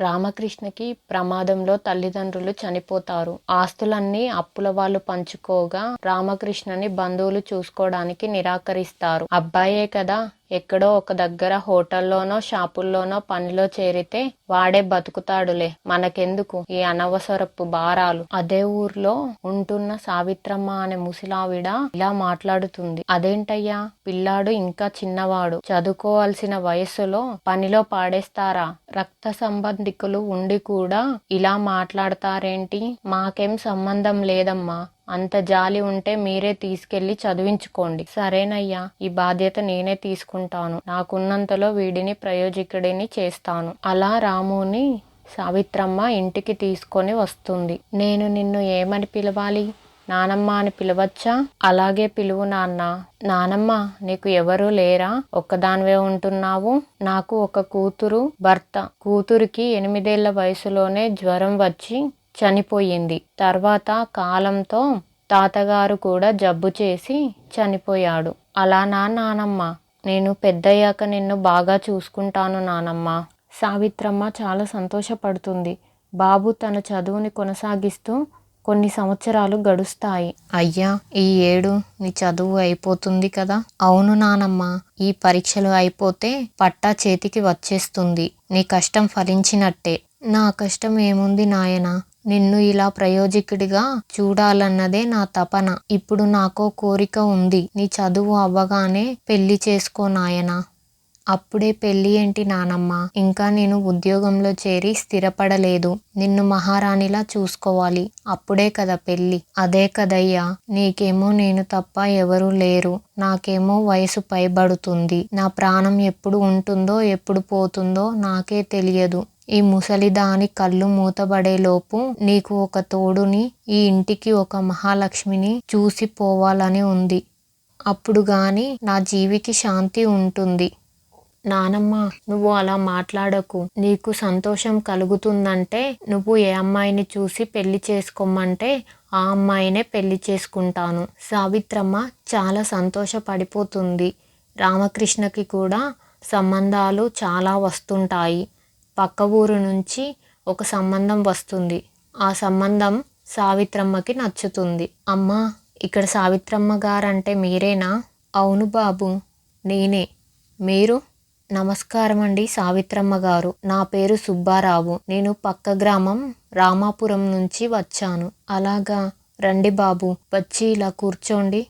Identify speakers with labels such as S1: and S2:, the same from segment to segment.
S1: రామకృష్ణకి ప్రమాదంలో తల్లిదండ్రులు చనిపోతారు. ఆస్తులన్నీ అప్పుల వాళ్ళు పంచుకోగా రామకృష్ణని బంధువులు చూసుకోవడానికి నిరాకరిస్తారు. అబ్బాయే కదా, ఎక్కడో ఒక దగ్గర హోటల్లోనో షాపుల్లోనో పనిలో చేరితే వాడే బతుకుతాడులే, మనకెందుకు ఈ అనవసరపు భారాలు. అదే ఊర్లో ఉంటున్న సావిత్రమ్మ అనే ముసిలావిడ ఇలా మాట్లాడుతుంది. అదేంటయ్యా, పిల్లాడు ఇంకా చిన్నవాడు, చదువుకోవాల్సిన వయస్సులో పనిలో పాడేస్తారా? రక్త సంబంధికులు ఉండి కూడా ఇలా మాట్లాడతారేంటి? మాకేం సంబంధం లేదమ్మా, అంత జాలి ఉంటే మీరే తీసుకెళ్లి చదివించుకోండి. సరేనయ్యా, ఈ బాధ్యత నేనే తీసుకుంటాను. నాకున్నంతలో వీడిని ప్రయోజకుడిని చేస్తాను. అలా రాముని సావిత్రమ్మ ఇంటికి తీసుకొని వస్తుంది. నేను నిన్ను ఏమని పిలవాలి? నానమ్మ అని పిలవచ్చా? అలాగే పిలువు నాన్న. నానమ్మ, నీకు ఎవరూ లేరా? ఒక్కదానివే ఉంటున్నావు? నాకు ఒక కూతురు, భర్త. కూతురికి 8 ఏళ్ల వయసులోనే జ్వరం వచ్చి చనిపోయింది. తర్వాత కాలంతో తాతగారు కూడా జబ్బు చేసి చనిపోయాడు. అలానా నానమ్మ? నేను పెద్దయ్యాక నిన్ను బాగా చూసుకుంటాను నానమ్మ. సావిత్రమ్మ చాలా సంతోషపడుతుంది. బాబు తన చదువుని కొనసాగిస్తూ కొన్ని సంవత్సరాలు గడుస్తాయి. అయ్యా, ఈ ఏడు నీ చదువు అయిపోతుంది కదా? అవును నానమ్మ, ఈ పరీక్షలు అయిపోతే పట్టా చేతికి వచ్చేస్తుంది. నీ కష్టం ఫలించినట్టే. నా కష్టం ఏముంది నాయనా, నిన్ను ఇలా ప్రయోజకుడిగా చూడాలన్నదే నా తపన. ఇప్పుడు నాకో కోరిక ఉంది. నీ చదువు అవ్వగానే పెళ్లి చేసుకో నాయనా. అప్పుడే పెళ్లి ఏంటి నానమ్మ? ఇంకా నేను ఉద్యోగంలో చేరి స్థిరపడలేదు. నిన్ను మహారాణిలా చూసుకోవాలి, అప్పుడే కదా పెళ్లి. అదే కదయ్యా, నీకేమో నేను తప్ప ఎవరూ లేరు, నాకేమో వయసు పైబడుతుంది. నా ప్రాణం ఎప్పుడు ఉంటుందో ఎప్పుడు పోతుందో నాకే తెలియదు. ఈ ముసలిదాని కళ్ళు మూతబడేలోపు నీకు ఒక తోడుని, ఈ ఇంటికి ఒక మహాలక్ష్మిని చూసి పోవాలని ఉంది. అప్పుడు గాని నా జీవికి శాంతి ఉంటుంది. నానమ్మ, నువ్వు అలా మాట్లాడకు. నీకు సంతోషం కలుగుతుందంటే నువ్వు ఏ అమ్మాయిని చూసి పెళ్లి చేసుకోమంటే ఆ అమ్మాయినే పెళ్లి చేసుకుంటాను. సావిత్రమ్మ చాలా సంతోషపడిపోతుంది. రామకృష్ణకి కూడా సంబంధాలు చాలా వస్తుంటాయి. పక్క ఊరు నుంచి ఒక సంబంధం వస్తుంది. ఆ సంబంధం సావిత్రమ్మకి నచ్చుతుంది. అమ్మా, ఇక్కడ సావిత్రమ్మ గారంటే మీరేనా? అవును బాబు, నేనే. మీరు? నమస్కారం అండి సావిత్రమ్మ గారు. నా పేరు సుబ్బారావు. నేను పక్క గ్రామం రామాపురం నుంచి వచ్చాను. అలాగా, రండి బాబు, వచ్చి ఇలా కూర్చోండి.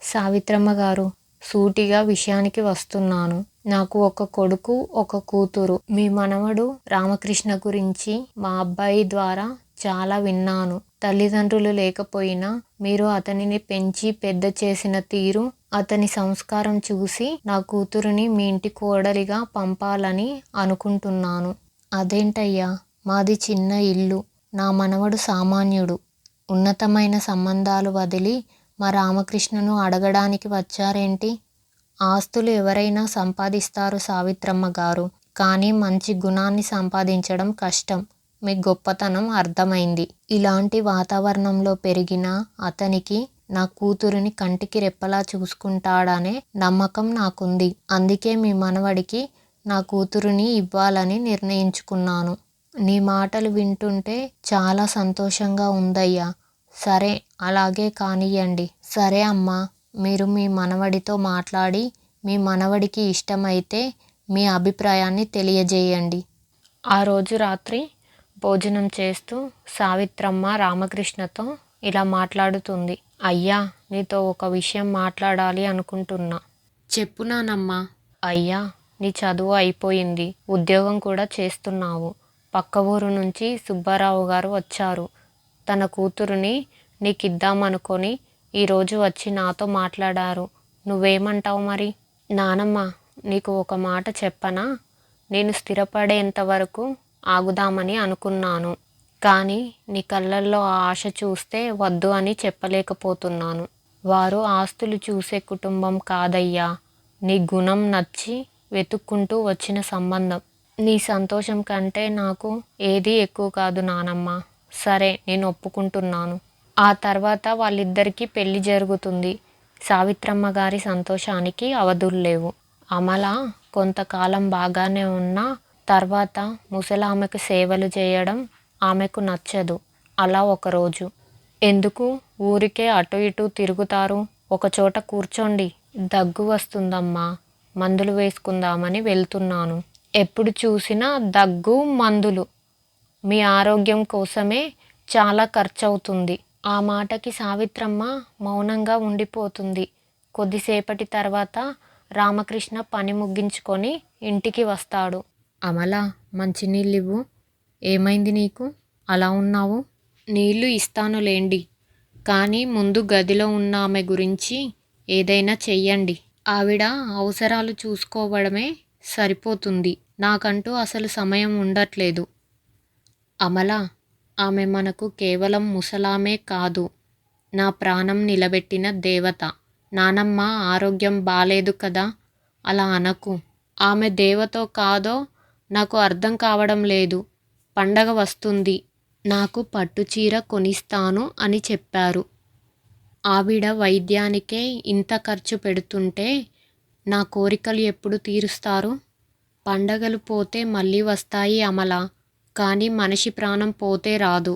S1: సావిత్రమ్మ గారు, సూటిగా విషయానికి వస్తున్నాను. నాకు ఒక కొడుకు, ఒక కూతురు. మీ మనవడు రామకృష్ణ గురించి మా అబ్బాయి ద్వారా చాలా విన్నాను. తల్లిదండ్రులు లేకపోయినా మీరు అతనిని పెంచి పెద్ద చేసిన తీరు, అతని సంస్కారం చూసి నా కూతురుని మీ ఇంటి కోడలిగా పంపాలని అనుకుంటున్నాను. అదేంటయ్యా, మాది చిన్న ఇల్లు. నా మనవడు సామాన్యుడు. ఉన్నతమైన సంబంధాలు వదిలి మా రామకృష్ణను అడగడానికి వచ్చారేంటి? ఆస్తులు ఎవరైనా సంపాదిస్తారు సావిత్రమ్మ గారు, కానీ మంచి గుణాన్ని సంపాదించడం కష్టం. మీ గొప్పతనం అర్థమైంది. ఇలాంటి వాతావరణంలో పెరిగిన అతనికి నా కూతురిని కంటికి రెప్పలా చూసుకుంటాడనే నమ్మకం నాకుంది. అందుకే మీ మనవడికి నా కూతురిని ఇవ్వాలని నిర్ణయించుకున్నాను. నీ మాటలు వింటుంటే చాలా సంతోషంగా ఉందయ్యా. సరే, అలాగే కానియ్యండి. సరే అమ్మా, మీరు మీ మనవడితో మాట్లాడి మీ మనవడికి ఇష్టమైతే మీ అభిప్రాయాన్ని తెలియజేయండి. ఆ రోజు రాత్రి భోజనం చేస్తూ సావిత్రమ్మ రామకృష్ణతో ఇలా మాట్లాడుతుంది. అయ్యా, నీతో ఒక విషయం మాట్లాడాలి అనుకుంటున్నా. చెప్పు నానమ్మా. అయ్యా, నీ చదువు అయిపోయింది, ఉద్యోగం కూడా చేస్తున్నావు. పక్క ఊరు నుంచి సుబ్బారావు గారు వచ్చారు. తన కూతురుని నీకిద్దామనుకొని ఈరోజు వచ్చి నాతో మాట్లాడారు. నువ్వేమంటావు మరి? నానమ్మ, నీకు ఒక మాట చెప్పనా? నేను స్థిరపడేంత వరకు ఆగుదామని అనుకున్నాను. కానీ నీ కళ్ళల్లో ఆ ఆశ చూస్తే వద్దు అని చెప్పలేకపోతున్నాను. వారు ఆస్తులు చూసే కుటుంబం కాదయ్యా. నీ గుణం నచ్చి వెతుక్కుంటూ వచ్చిన సంబంధం. నీ సంతోషం కంటే నాకు ఏదీ ఎక్కువ కాదు నానమ్మ. సరే, నేను ఒప్పుకుంటున్నాను. ఆ తర్వాత వాళ్ళిద్దరికీ పెళ్లి జరుగుతుంది. సావిత్రమ్మ గారి సంతోషానికి అవధులు లేవు. అమల కొంతకాలం బాగానే ఉన్నా తర్వాత ముసలామెకు సేవలు చేయడం ఆమెకు నచ్చదు. అలా ఒకరోజు, ఎందుకు ఊరికే అటు ఇటు తిరుగుతారు, ఒకచోట కూర్చోండి. దగ్గు వస్తుందమ్మా, మందులు వేసుకుందామని వెళ్తున్నాను. ఎప్పుడు చూసినా దగ్గు, మందులు. మీ ఆరోగ్యం కోసమే చాలా ఖర్చవుతుంది. ఆ మాటకి సావిత్రమ్మ మౌనంగా ఉండిపోతుంది. కొద్దిసేపటి తర్వాత రామకృష్ణ పని ముగించుకొని ఇంటికి వస్తాడు. అమలా, మంచినీళ్ళివ్వు. ఏమైంది నీకు, అలా ఉన్నావు? నీళ్లు ఇస్తానులేండి, కానీ ముందు గదిలో ఉన్న ఆమె గురించి ఏదైనా చెయ్యండి. ఆవిడ అవసరాలు చూసుకోవడమే సరిపోతుంది. నాకంటూ అసలు సమయం ఉండట్లేదు. అమలా, ఆమె మనకు కేవలం ముసలామే కాదు, నా ప్రాణం నిలబెట్టిన దేవత. నానమ్మ ఆరోగ్యం బాలేదు కదా, అలా అనకు. ఆమె దేవతో కాదో నాకు అర్థం కావడం లేదు. పండగ వస్తుంది, నాకు పట్టుచీర కొనిస్తాను అని చెప్పారు. ఆవిడ వైద్యానికే ఇంత ఖర్చు పెడుతుంటే నా కోరికలు ఎప్పుడు తీరుస్తారు? పండగలు పోతే మళ్ళీ వస్తాయి అమలా, కానీ మనిషి ప్రాణం పోతే రాదు.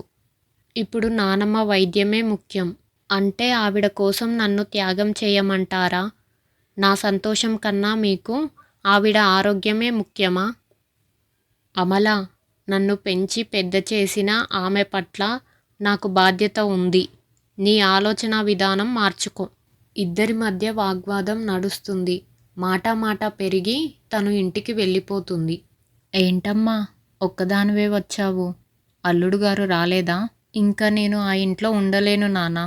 S1: ఇప్పుడు నానమ్మ వైద్యమే ముఖ్యం. అంటే ఆవిడ కోసం నన్ను త్యాగం చేయమంటారా? నా సంతోషం కన్నా మీకు ఆవిడ ఆరోగ్యమే ముఖ్యమా? అమలా, నన్ను పెంచి పెద్ద చేసిన ఆమె పట్ల నాకు బాధ్యత ఉంది. నీ ఆలోచన విధానం మార్చుకో. ఇద్దరి మధ్య వాగ్వాదం నడుస్తుంది. మాట పెరిగి తను ఇంటికి వెళ్ళిపోతుంది. ఏంటమ్మా, ఒక్కదానివే వచ్చావు? అల్లుడు గారు రాలేదా? ఇంకా నేను ఆ ఇంట్లో ఉండలేను నాన్నా.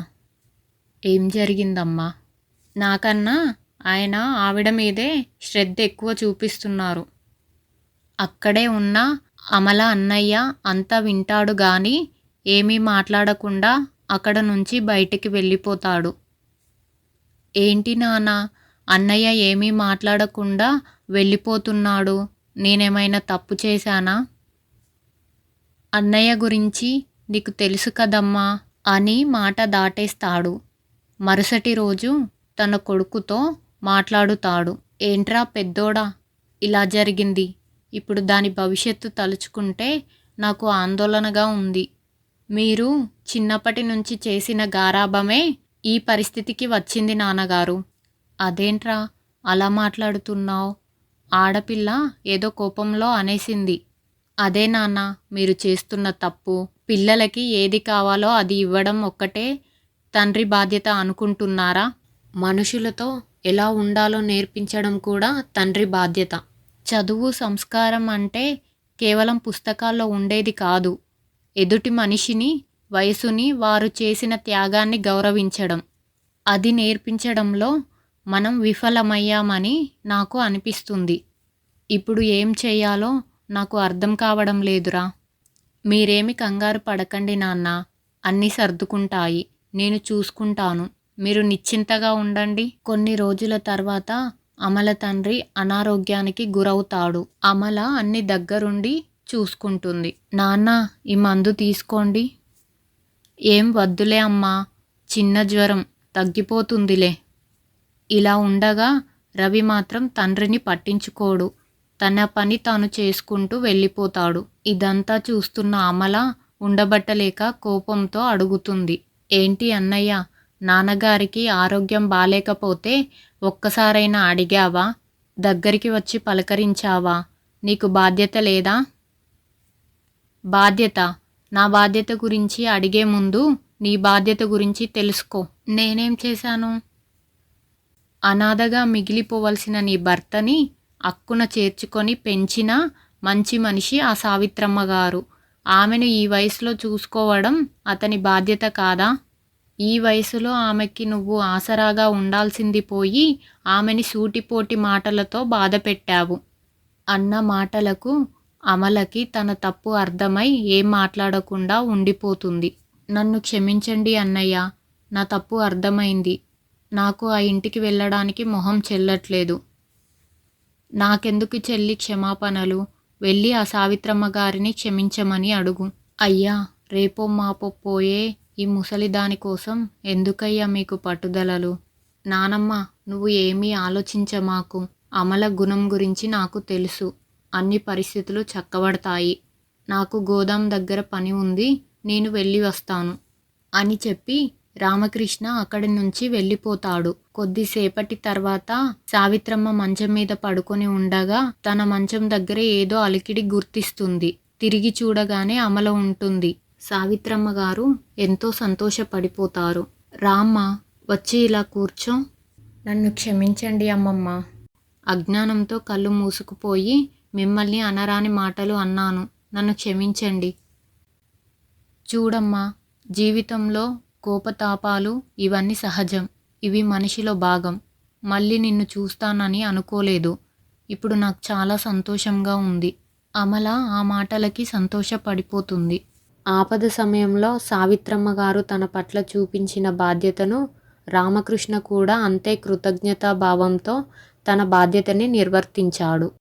S1: ఏం జరిగిందమ్మా? నాకన్నా ఆయన ఆవిడ మీదే శ్రద్ధ ఎక్కువ చూపిస్తున్నారు. అక్కడే ఉన్న అమల అన్నయ్య అంతా వింటాడు గాని ఏమీ మాట్లాడకుండా అక్కడ నుంచి బయటికి వెళ్ళిపోతాడు. ఏంటి నాన్న, అన్నయ్య ఏమీ మాట్లాడకుండా వెళ్ళిపోతున్నాడు? నేనేమైనా తప్పు చేశానా? అన్నయ్య గురించి నీకు తెలుసు కదమ్మా అని మాట దాటేస్తాడు. మరుసటి రోజు తన కొడుకుతో మాట్లాడుతాడు. ఏంట్రా పెద్దోడా, ఇలా జరిగింది. ఇప్పుడు దాని భవిష్యత్తు తలుచుకుంటే నాకు ఆందోళనగా ఉంది. మీరు చిన్నప్పటి నుంచి చేసిన గారాబమే ఈ పరిస్థితికి వచ్చింది నాన్నగారు. అదేంట్రా అలా మాట్లాడుతున్నావు? ఆడపిల్ల ఏదో కోపంలో అనేసింది. అదే నాన్న, మీరు చేస్తున్న తప్పు. పిల్లలకి ఏది కావాలో అది ఇవ్వడం ఒక్కటే తండ్రి బాధ్యత అనుకుంటున్నారా? మనుషులతో ఎలా ఉండాలో నేర్పించడం కూడా తండ్రి బాధ్యత. చదువు, సంస్కారం అంటే కేవలం పుస్తకాల్లో ఉండేది కాదు. ఎదుటి మనిషిని, వయసుని, వారు చేసిన త్యాగాన్ని గౌరవించడం. అది నేర్పించడంలో మనం విఫలమయ్యామని నాకు అనిపిస్తుంది. ఇప్పుడు ఏం చేయాలో నాకు అర్థం కావడం లేదురా. మీరేమి కంగారు పడకండి నాన్న, అన్నీ సర్దుకుంటాయి. నేను చూసుకుంటాను. మీరు నిశ్చింతగా ఉండండి. కొన్ని రోజుల తర్వాత అమల తండ్రి అనారోగ్యానికి గురవుతాడు. అమల అన్ని దగ్గరుండి చూసుకుంటుంది. నాన్న, ఈ మందు తీసుకోండి. ఏం వద్దులే అమ్మా, చిన్న జ్వరం, తగ్గిపోతుందిలే. ఇలా ఉండగా రవి మాత్రం తండ్రిని పట్టించుకోడు. తన పని తాను చేసుకుంటూ వెళ్ళిపోతాడు. ఇదంతా చూస్తున్న అమల ఉండబట్టలేక కోపంతో అడుగుతుంది. ఏంటి అన్నయ్య, నాన్నగారికి ఆరోగ్యం బాలేకపోతే ఒక్కసారైనా అడిగావా? దగ్గరికి వచ్చి పలకరించావా? నీకు బాధ్యత లేదా? బాధ్యత? నా బాధ్యత గురించి అడిగే ముందు నీ బాధ్యత గురించి తెలుసుకో. నేనేం చేశాను? అనాథగా మిగిలిపోవలసిన నీ భర్తని అక్కున చేర్చుకొని పెంచిన మంచి మనిషి ఆ సావిత్రమ్మ గారు. ఆమెను ఈ వయసులో చూసుకోవడం అతని బాధ్యత కాదా? ఈ వయసులో ఆమెకి నువ్వు ఆసరాగా ఉండాల్సింది పోయి ఆమెని సూటిపోటి మాటలతో బాధ పెట్టావు. అన్న మాటలకు అమలకి తన తప్పు అర్థమై ఏం మాట్లాడకుండా ఉండిపోతుంది. నన్ను క్షమించండి అన్నయ్య, నా తప్పు అర్థమైంది. నాకు ఆ ఇంటికి వెళ్ళడానికి మొహం చెల్లట్లేదు. నాకెందుకు చెల్లి క్షమాపణలు? వెళ్ళి ఆ సావిత్రమ్మ గారిని క్షమించమని అడుగు. అయ్యా, రేపో మాపో పోయే ఈ ముసలిదాని కోసం ఎందుకయ్యా మీకు పట్టుదలలు? నానమ్మ, నువ్వు ఏమీ ఆలోచించమాకు. అమల గుణం గురించి నాకు తెలుసు. అన్ని పరిస్థితులు చక్కబడతాయి. నాకు గోదాం దగ్గర పని ఉంది, నేను వెళ్ళి వస్తాను అని చెప్పి రామకృష్ణ అక్కడి నుంచి వెళ్ళిపోతాడు. కొద్దిసేపటి తర్వాత సావిత్రమ్మ మంచం మీద పడుకొని ఉండగా తన మంచం దగ్గర ఏదో అలికిడి గుర్తిస్తుంది. తిరిగి చూడగానే అమల ఉంటుంది. సావిత్రమ్మ గారు ఎంతో సంతోషపడిపోతారు. రామ్మ, వచ్చి ఇలా కూర్చో. నన్ను క్షమించండి అమ్మమ్మ. అజ్ఞానంతో కళ్ళు మూసుకుపోయి మిమ్మల్ని అనరాని మాటలు అన్నాను. నన్ను క్షమించండి. చూడమ్మా, జీవితంలో కోపతాపాలు ఇవన్నీ సహజం. ఇవి మనిషిలో భాగం. మళ్ళీ నిన్ను చూస్తానని అనుకోలేదు. ఇప్పుడు నాకు చాలా సంతోషంగా ఉంది. అమల ఆ మాటలకి సంతోషపడిపోతుంది. ఆపద సమయంలో సావిత్రమ్మ గారు తన పట్ల చూపించిన బాధ్యతను రామకృష్ణ కూడా అంతే కృతజ్ఞతాభావంతో తన బాధ్యతని నిర్వర్తించాడు.